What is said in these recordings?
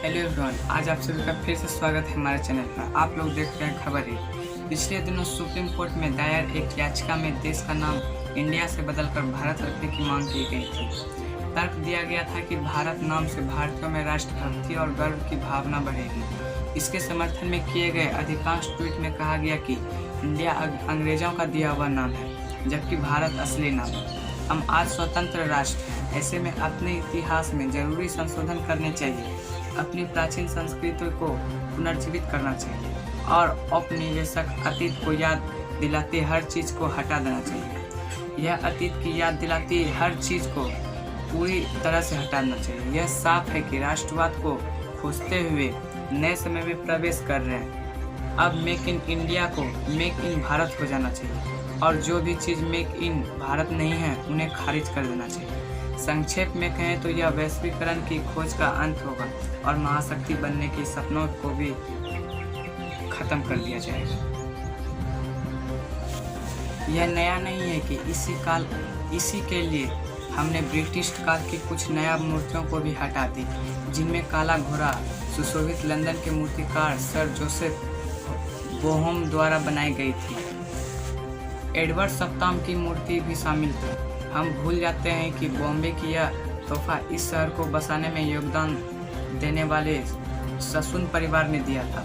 Hello everyone, आज आप सभी का फिर से स्वागत है हमारे चैनल पर। आप लोग देख रहे हैं खबर है। पिछले दिनों सुप्रीम कोर्ट में दायर एक याचिका में देश का नाम इंडिया से बदलकर भारत रखने की मांग की गई थी। तर्क दिया गया था कि भारत नाम से भारतीयों में राष्ट्रभक्ति और गर्व की भावना बढ़ेगी। इसके समर्थन में किए गए अधिकांश ट्वीट में कहा गया कि इंडिया अंग्रेजों का दिया हुआ नाम है, जबकि भारत असली नाम है। हम आज स्वतंत्र राष्ट्र हैं, ऐसे में अपने इतिहास में जरूरी संशोधन करने चाहिए। अपनी प्राचीन संस्कृति को पुनर्जीवित करना चाहिए और औपनिवेशिक अतीत को याद दिलाती हर चीज़ को हटा देना चाहिए। यह अतीत की याद दिलाती हर चीज़ को पूरी तरह से हटाना चाहिए। यह साफ है कि राष्ट्रवाद को खोजते हुए नए समय में प्रवेश कर रहे हैं। अब मेक इन इंडिया को मेक इन भारत हो जाना चाहिए और जो भी चीज़ मेक इन भारत नहीं है उन्हें खारिज कर देना चाहिए। संक्षेप में कहें तो यह वैश्वीकरण की खोज का अंत होगा और महाशक्ति बनने के सपनों को भी खत्म कर दिया जाएगा। यह नया नहीं है कि इसी के लिए हमने ब्रिटिश काल की कुछ नया मूर्तियों को भी हटा दी, जिनमें काला घोड़ा सुशोभित लंदन के मूर्तिकार सर जोसेफ बोहम द्वारा बनाई गई थी। एडवर्ड सप्ताम की मूर्ति भी शामिल थी। हम भूल जाते हैं कि बॉम्बे की यह तोहफा इस शहर को बसाने में योगदान देने वाले ससून परिवार ने दिया था।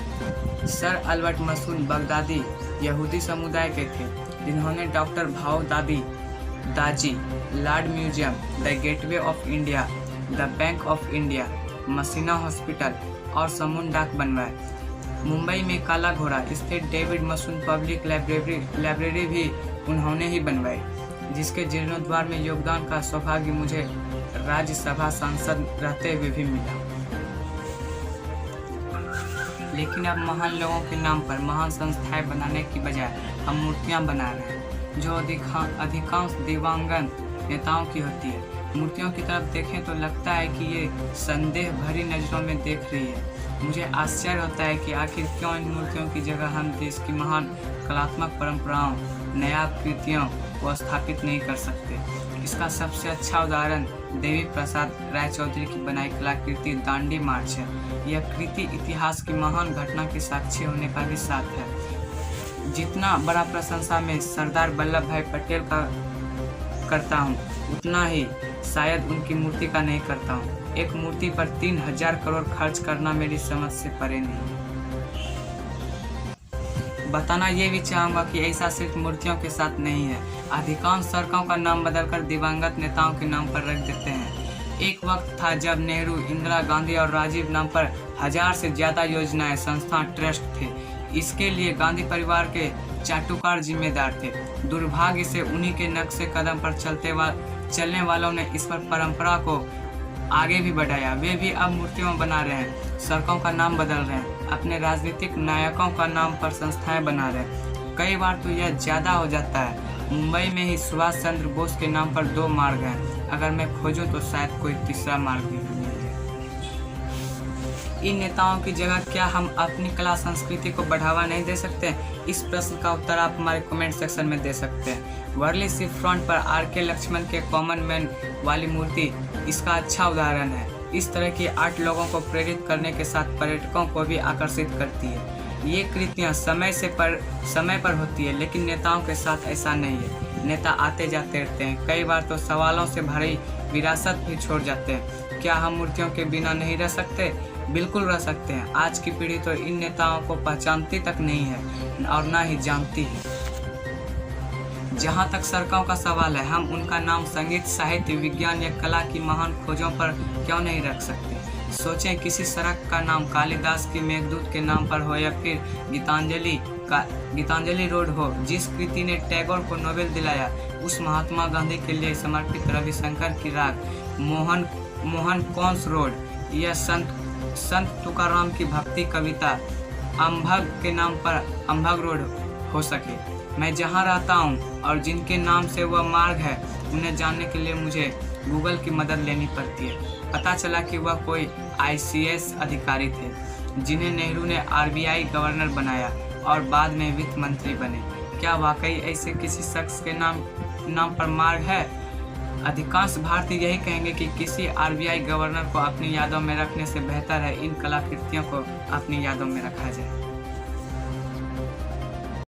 सर अल्बर्ट मसून बगदादी यहूदी समुदाय के थे, जिन्होंने doctor Bhau Daji, Lad Museum, the Gateway of India, the Bank of India, Masina Hospital और समून डाक बनवाए। मुंबई में काला घोड़ा स्थित डेविड मसून पब्लिक लाइब्रेरी भी उन्होंने ही बनवाई, जिसके जीर्णोद्धार में योगदान का सौभाग्य मुझे राज्यसभा सांसद रहते हुए भी मिला। लेकिन अब महान लोगों के नाम पर महान संस्थाएं बनाने की बजाय हम मूर्तियां बना रहे हैं, जो अधिकांश दिवंगत नेताओं की होती है। मूर्तियों की तरफ देखें तो लगता है कि ये संदेह भरी नज़रों में देख रही है। मुझे आश्चर्य होता है कि आखिर क्यों इन मूर्तियों की जगह हम देश की महान कलात्मक परंपराओं, नायाब कृतियों को स्थापित नहीं कर सकते। इसका सबसे अच्छा उदाहरण देवी प्रसाद राय चौधरी की बनाई कलाकृति दांडी मार्च है। यह कृति इतिहास की महान घटना के साक्षी होने का भी साथ है। जितना बड़ा प्रशंसा में सरदार वल्लभ भाई पटेल का करता हूँ, उतना ही शायद उनकी मूर्ति का नहीं करता हूँ। एक मूर्ति पर 3000 करोड़ खर्च करना मेरी समझ से परे नहीं है। बताना ये भी चाहूँगा कि ऐसा सिर्फ मूर्तियों के साथ नहीं है। अधिकांश सड़कों का नाम बदलकर दिवंगत नेताओं के नाम पर रख देते हैं। एक वक्त था जब नेहरू, इंदिरा गांधी और राजीव नाम पर 1000 से ज़्यादा योजनाएं, संस्था, ट्रस्ट थे। इसके लिए गांधी परिवार के चाटुकार जिम्मेदार थे। दुर्भाग्य से उन्हीं के नक्शे कदम पर चलने वालों ने इस पर परंपरा को आगे भी बढ़ाया। वे भी अब मूर्तियां बना रहे हैं, सड़कों का नाम बदल रहे हैं, अपने राजनीतिक नायकों का नाम पर संस्थाएं बना रहे हैं। कई बार तो यह ज़्यादा हो जाता है। मुंबई में ही सुभाष चंद्र बोस के नाम पर 2 मार्ग हैं। अगर मैं खोजूं तो शायद कोई तीसरा मार्ग भी मिल जाए। इन नेताओं की जगह क्या हम अपनी कला संस्कृति को बढ़ावा नहीं दे सकते? इस प्रश्न का उत्तर आप हमारे कमेंट सेक्शन में दे सकते हैं। वर्ली सी फ्रंट पर आर.के. लक्ष्मण के कॉमन मैन वाली मूर्ति इसका अच्छा उदाहरण है। इस तरह की आर्ट लोगों को प्रेरित करने के साथ पर्यटकों को भी आकर्षित करती है। ये कृतियाँ समय पर होती है, लेकिन नेताओं के साथ ऐसा नहीं है। नेता आते जाते रहते हैं, कई बार तो सवालों से भरी विरासत भी छोड़ जाते हैं। क्या हम मूर्तियों के बिना नहीं रह सकते? बिल्कुल रह सकते हैं। आज की पीढ़ी तो इन नेताओं को पहचानती तक नहीं है और ना ही जानती है। जहाँ तक सड़कों का सवाल है, हम उनका नाम संगीत, साहित्य, विज्ञान या कला की महान खोजों पर क्यों नहीं रख सकते? सोचें, किसी सड़क का नाम कालिदास की मेघदूत के नाम पर हो या फिर गीतांजलि रोड हो। जिस कृति ने टैगोर को नोबेल दिलाया, उस महात्मा गांधी के लिए समर्पित रविशंकर की राग मोहन कॉन्स रोड या संत तुकाराम की भक्ति कविता अम्भग के नाम पर अम्भग रोड हो सके। मैं जहां रहता हूं और जिनके नाम से वह मार्ग है, उन्हें जानने के लिए मुझे गूगल की मदद लेनी पड़ती है। पता चला कि वह कोई ICS अधिकारी थे, जिन्हें नेहरू ने RBI गवर्नर बनाया और बाद में वित्त मंत्री बने। क्या वाकई ऐसे किसी शख्स के नाम पर मार्ग है? अधिकांश भारतीय यही कहेंगे कि किसी आरबीआई गवर्नर को अपनी यादों में रखने से बेहतर है इन कलाकृतियों को अपनी यादों में रखा जाए।